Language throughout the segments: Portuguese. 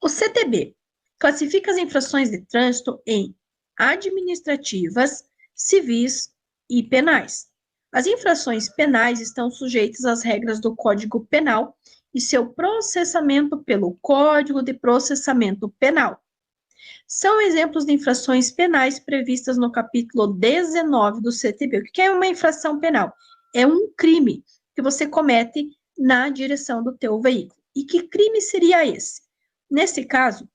O CTB classifica as infrações de trânsito em administrativas, civis e penais. As infrações penais estão sujeitas às regras do Código Penal e seu processamento pelo Código de Processamento Penal. São exemplos de infrações penais previstas no capítulo 19 do CTB. O que é uma infração penal? É um crime que você comete na direção do teu veículo. E que crime seria esse? Nesse caso,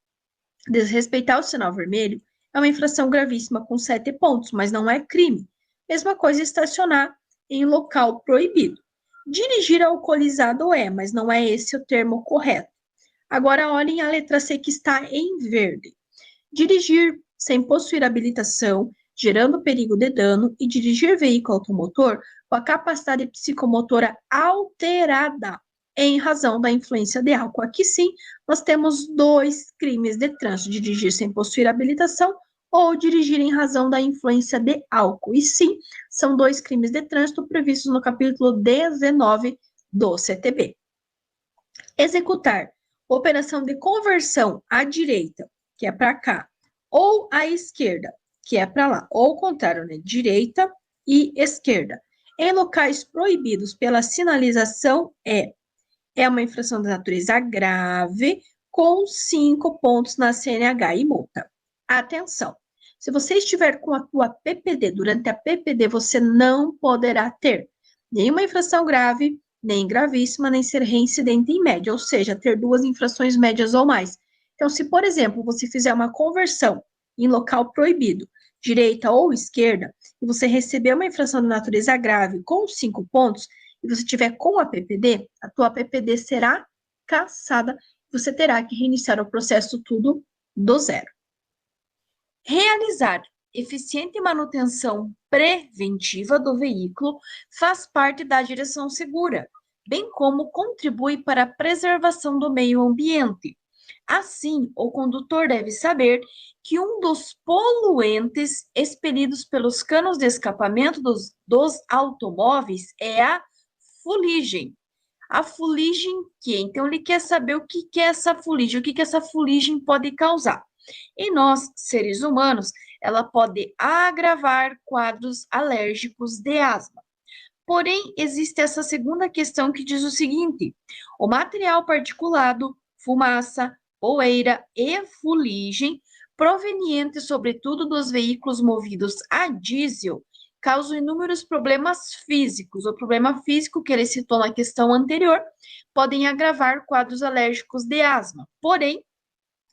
desrespeitar o sinal vermelho é uma infração gravíssima com 7 pontos, mas não é crime. Mesma coisa estacionar em local proibido. Dirigir alcoolizado mas não é esse o termo correto. Agora, olhem a letra C que está em verde. Dirigir sem possuir habilitação, gerando perigo de dano, e dirigir veículo automotor com a capacidade psicomotora alterada em razão da influência de álcool. Aqui sim, nós temos 2 crimes de trânsito: dirigir sem possuir habilitação ou dirigir em razão da influência de álcool. E sim, são 2 crimes de trânsito previstos no capítulo 19 do CTB. Executar operação de conversão à direita, que é para cá, ou à esquerda, que é para lá, ou ao contrário, né? Direita e esquerda, em locais proibidos pela sinalização é uma infração de natureza grave, com 5 pontos na CNH e multa. Atenção! Se você estiver com a tua PPD, durante a PPD, você não poderá ter nenhuma infração grave, nem gravíssima, nem ser reincidente em média, ou seja, ter 2 infrações médias ou mais. Então, se, por exemplo, você fizer uma conversão em local proibido, direita ou esquerda, e você receber uma infração de natureza grave com 5 pontos, e você tiver com a PPD, a tua PPD será cassada, você terá que reiniciar o processo tudo do zero. Realizar eficiente manutenção preventiva do veículo faz parte da direção segura, bem como contribui para a preservação do meio ambiente. Assim, o condutor deve saber que um dos poluentes expelidos pelos canos de escapamento dos automóveis é a fuligem. A fuligem que? Então, ele quer saber o que é essa fuligem, o que essa fuligem pode causar. Em nós, seres humanos, ela pode agravar quadros alérgicos de asma. Porém, existe essa segunda questão que diz o seguinte: o material particulado, fumaça, poeira e fuligem, proveniente sobretudo dos veículos movidos a diesel, causam inúmeros problemas físicos. O problema físico que ele citou na questão anterior podem agravar quadros alérgicos de asma. Porém,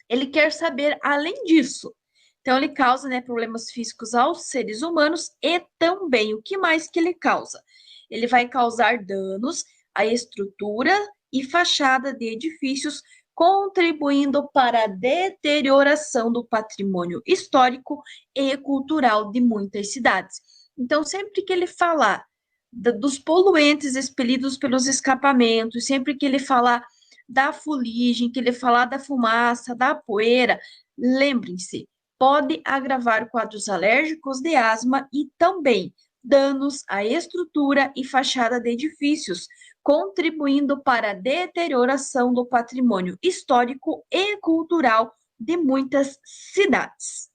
ele quer saber além disso. Então, ele causa, problemas físicos aos seres humanos e também, o que mais que ele causa? Ele vai causar danos à estrutura e fachada de edifícios, contribuindo para a deterioração do patrimônio histórico e cultural de muitas cidades. Então, sempre que ele falar dos poluentes expelidos pelos escapamentos, sempre que ele falar da fuligem, que ele falar da fumaça, da poeira, lembrem-se, pode agravar quadros alérgicos de asma e também danos à estrutura e fachada de edifícios, contribuindo para a deterioração do patrimônio histórico e cultural de muitas cidades.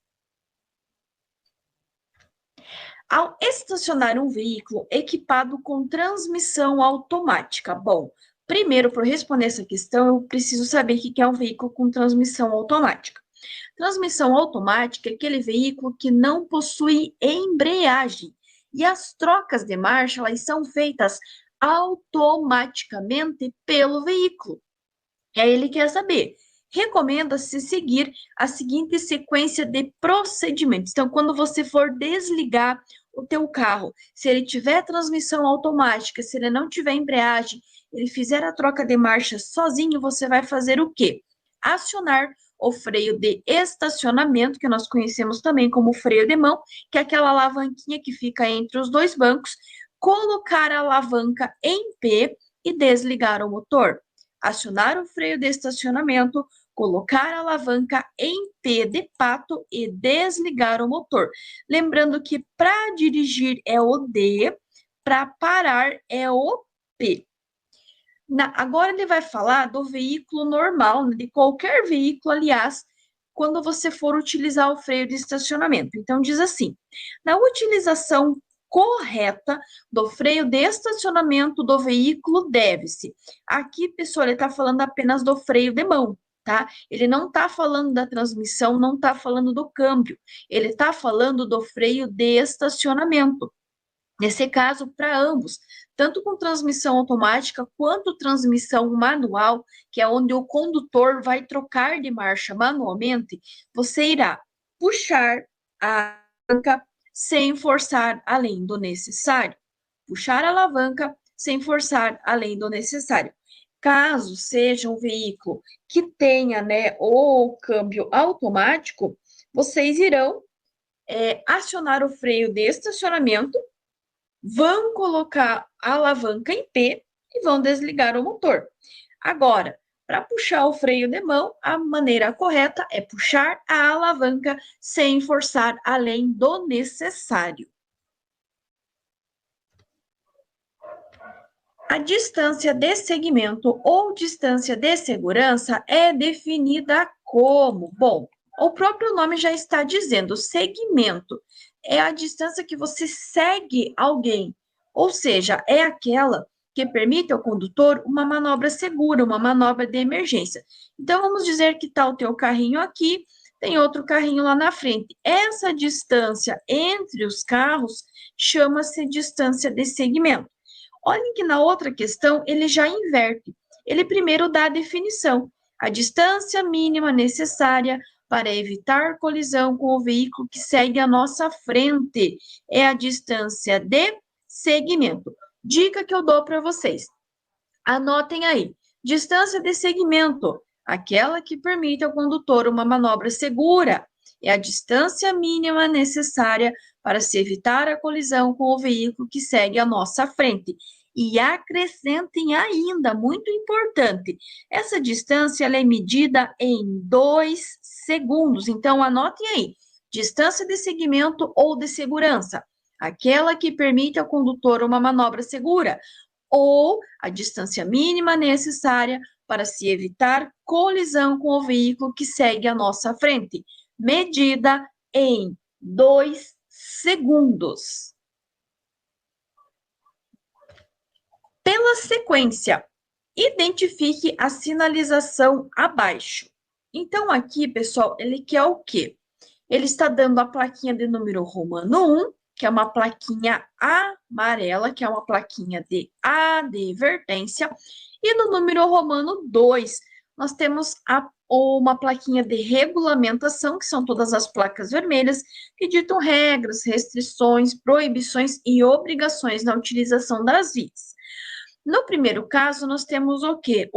Ao estacionar um veículo equipado com transmissão automática, bom, primeiro, para responder essa questão, eu preciso saber o que é um veículo com transmissão automática. Transmissão automática é aquele veículo que não possui embreagem e as trocas de marcha elas são feitas automaticamente pelo veículo. E aí ele quer saber, recomenda-se seguir a seguinte sequência de procedimentos. Então, quando você for desligar o teu carro, se ele tiver transmissão automática, se ele não tiver embreagem, ele fizer a troca de marcha sozinho, você vai fazer o quê? Acionar o freio de estacionamento, que nós conhecemos também como freio de mão, que é aquela alavanquinha que fica entre os 2 bancos, colocar a alavanca em P e desligar o motor. acionar o freio de estacionamento, colocar a alavanca em P de pato e desligar o motor. Lembrando que para dirigir é o D, para parar é o P. Agora ele vai falar do veículo normal, né, de qualquer veículo, aliás, quando você for utilizar o freio de estacionamento. Então, diz assim: na utilização correta do freio de estacionamento do veículo, deve-se. Aqui, pessoal, ele está falando apenas do freio de mão, tá? Ele não está falando da transmissão, não está falando do câmbio, ele está falando do freio de estacionamento. Nesse caso, para ambos, tanto com transmissão automática quanto transmissão manual, que é onde o condutor vai trocar de marcha manualmente, você irá puxar a alavanca sem forçar além do necessário. Puxar a alavanca sem forçar além do necessário. Caso seja um veículo que tenha, né, o câmbio automático, vocês irão acionar o freio de estacionamento, vão colocar a alavanca em P e vão desligar o motor. Agora, para puxar o freio de mão, a maneira correta é puxar a alavanca sem forçar além do necessário. A distância de segmento ou distância de segurança é definida como? Bom, o próprio nome já está dizendo, segmento é a distância que você segue alguém, ou seja, é aquela que permite ao condutor uma manobra segura, uma manobra de emergência. Então, vamos dizer que está o teu carrinho aqui, tem outro carrinho lá na frente. Essa distância entre os carros chama-se distância de segmento. Olhem que na outra questão ele já inverte. Ele primeiro dá a definição, a distância mínima necessária para evitar colisão com o veículo que segue à nossa frente. É a distância de segmento. Dica que eu dou para vocês. Anotem aí. Distância de segmento, aquela que permite ao condutor uma manobra segura. É a distância mínima necessária para se evitar a colisão com o veículo que segue à nossa frente. E acrescentem ainda, muito importante, essa distância ela é medida em 2 segundos. Então, anotem aí, distância de segmento ou de segurança, aquela que permite ao condutor uma manobra segura, ou a distância mínima necessária para se evitar colisão com o veículo que segue à nossa frente, medida em 2 segundos. Pela sequência, identifique a sinalização abaixo. Então, aqui, pessoal, ele quer o quê? Ele está dando a plaquinha de número romano 1, que é uma plaquinha amarela, que é uma plaquinha de advertência, e no número romano 2, nós temos uma plaquinha de regulamentação, que são todas as placas vermelhas, que ditam regras, restrições, proibições e obrigações na utilização das vias. No primeiro caso, nós temos o quê?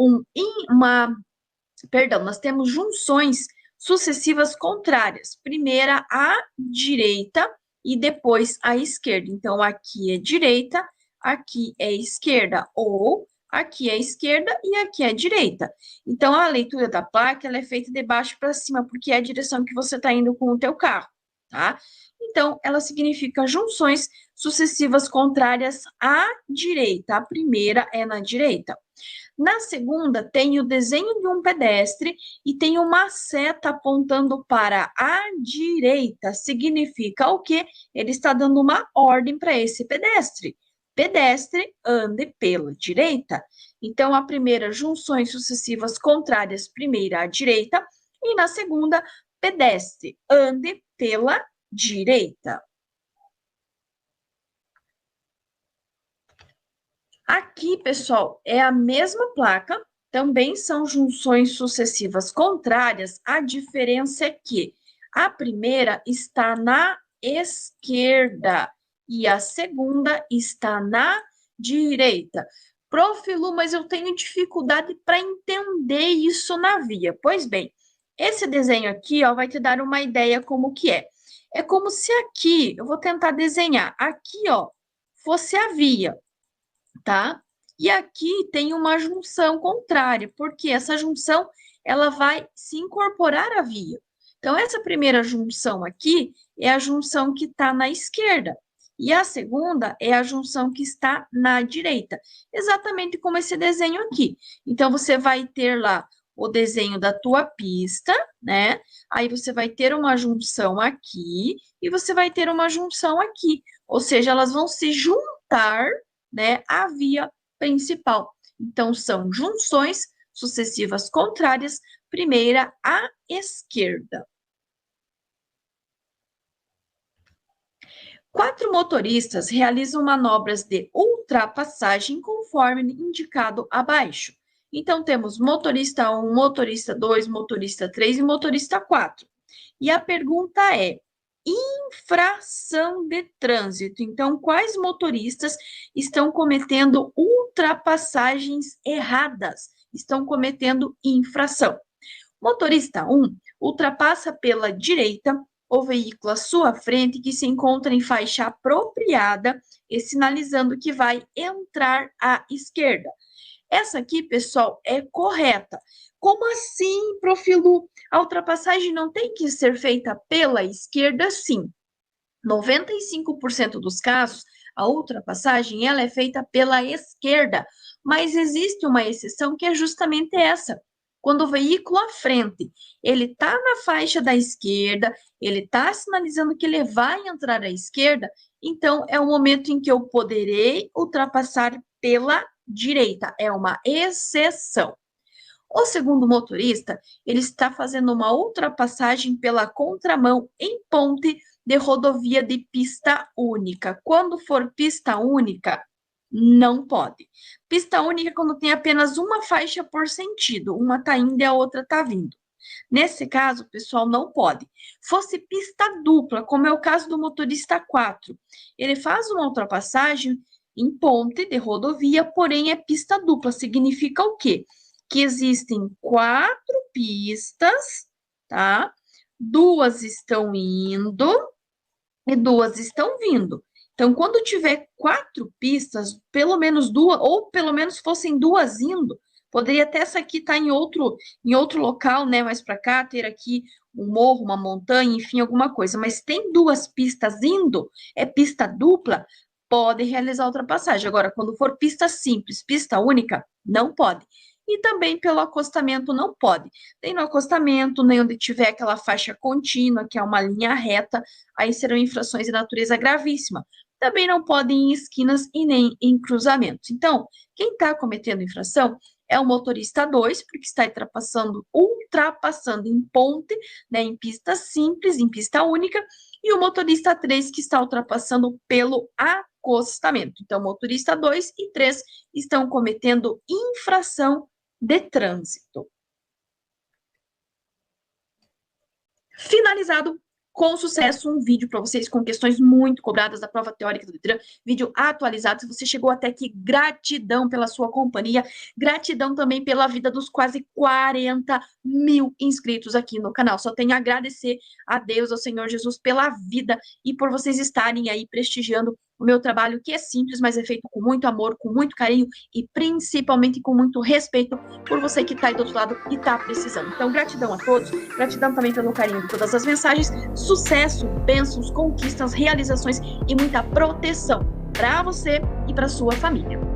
Nós temos junções sucessivas contrárias. Primeira à direita e depois à esquerda. Então, aqui é direita, aqui é esquerda, ou aqui é esquerda e aqui é direita. Então, a leitura da placa, ela é feita de baixo para cima, porque é a direção que você está indo com o teu carro, tá? Então, ela significa junções sucessivas contrárias à direita. A primeira é na direita. Na segunda, tem o desenho de um pedestre e tem uma seta apontando para a direita. Significa o quê? Ele está dando uma ordem para esse pedestre. Pedestre, ande pela direita. Então, a primeira, junções sucessivas contrárias, primeira à direita, e na segunda, pedestre, ande pela direita. Aqui, pessoal, é a mesma placa, também são junções sucessivas contrárias, a diferença é que a primeira está na esquerda e a segunda está na direita. Prof. Lu, mas eu tenho dificuldade para entender isso na via. Pois bem, esse desenho aqui, ó, vai te dar uma ideia como que é. É como se aqui, eu vou tentar desenhar, aqui, ó, fosse a via, tá? E aqui tem uma junção contrária, porque essa junção ela vai se incorporar à via. Então, essa primeira junção aqui é a junção que está na esquerda. E a segunda é a junção que está na direita. Exatamente como esse desenho aqui. Então, você vai ter lá o desenho da tua pista, né? Aí você vai ter uma junção aqui e você vai ter uma junção aqui. Ou seja, elas vão se juntar, né, à via principal. Então, são junções sucessivas contrárias, primeira à esquerda. 4 motoristas realizam manobras de ultrapassagem conforme indicado abaixo. Então, temos motorista 1, motorista 2, motorista 3 e motorista 4. E a pergunta é: infração de trânsito. Então, quais motoristas estão cometendo ultrapassagens erradas? Estão cometendo infração. Motorista 1 ultrapassa pela direita o veículo à sua frente que se encontra em faixa apropriada e sinalizando que vai entrar à esquerda. Essa aqui, pessoal, é correta. Como assim, Profilu? A ultrapassagem não tem que ser feita pela esquerda? Sim. 95% dos casos, a ultrapassagem ela é feita pela esquerda, mas existe uma exceção que é justamente essa. Quando o veículo à frente, ele está na faixa da esquerda, ele está sinalizando que ele vai entrar à esquerda, então é o momento em que eu poderei ultrapassar pela direita, é uma exceção. O segundo motorista, ele está fazendo uma ultrapassagem pela contramão em ponte de rodovia de pista única. Quando for pista única, não pode. Pista única é quando tem apenas uma faixa por sentido, uma está indo e a outra está vindo. Nesse caso, pessoal, não pode. Fosse pista dupla, como é o caso do motorista 4, ele faz uma ultrapassagem em ponte de rodovia, porém é pista dupla. Significa o quê? Que existem 4 pistas, tá? 2 estão indo e 2 estão vindo. Então, quando tiver 4 pistas, pelo menos 2, ou pelo menos fossem 2 indo, poderia até essa aqui estar em outro local, né? Mais para cá, ter aqui um morro, uma montanha, enfim, alguma coisa. Mas tem 2 pistas indo, é pista dupla, pode realizar a ultrapassagem. Agora, quando for pista simples, pista única, não pode. E também pelo acostamento não pode. Nem no acostamento, nem onde tiver aquela faixa contínua, que é uma linha reta, aí serão infrações de natureza gravíssima. Também não pode em esquinas e nem em cruzamentos. Então, quem está cometendo infração é o motorista 2, porque está ultrapassando em ponte, né, em pista simples, em pista única, e o motorista 3, que está ultrapassando pelo acostamento. Então, motorista 2 e 3 estão cometendo infração de trânsito. Finalizado com sucesso um vídeo para vocês com questões muito cobradas da prova teórica do Detran, vídeo atualizado. Se você chegou até aqui, gratidão pela sua companhia, gratidão também pela vida dos quase 40 mil inscritos aqui no canal. Só tenho a agradecer a Deus, ao Senhor Jesus, pela vida e por vocês estarem aí prestigiando o meu trabalho, que é simples, mas é feito com muito amor, com muito carinho e principalmente com muito respeito por você que está aí do outro lado e está precisando. Então, gratidão a todos, gratidão também pelo carinho de todas as mensagens, sucesso, bênçãos, conquistas, realizações e muita proteção para você e para sua família.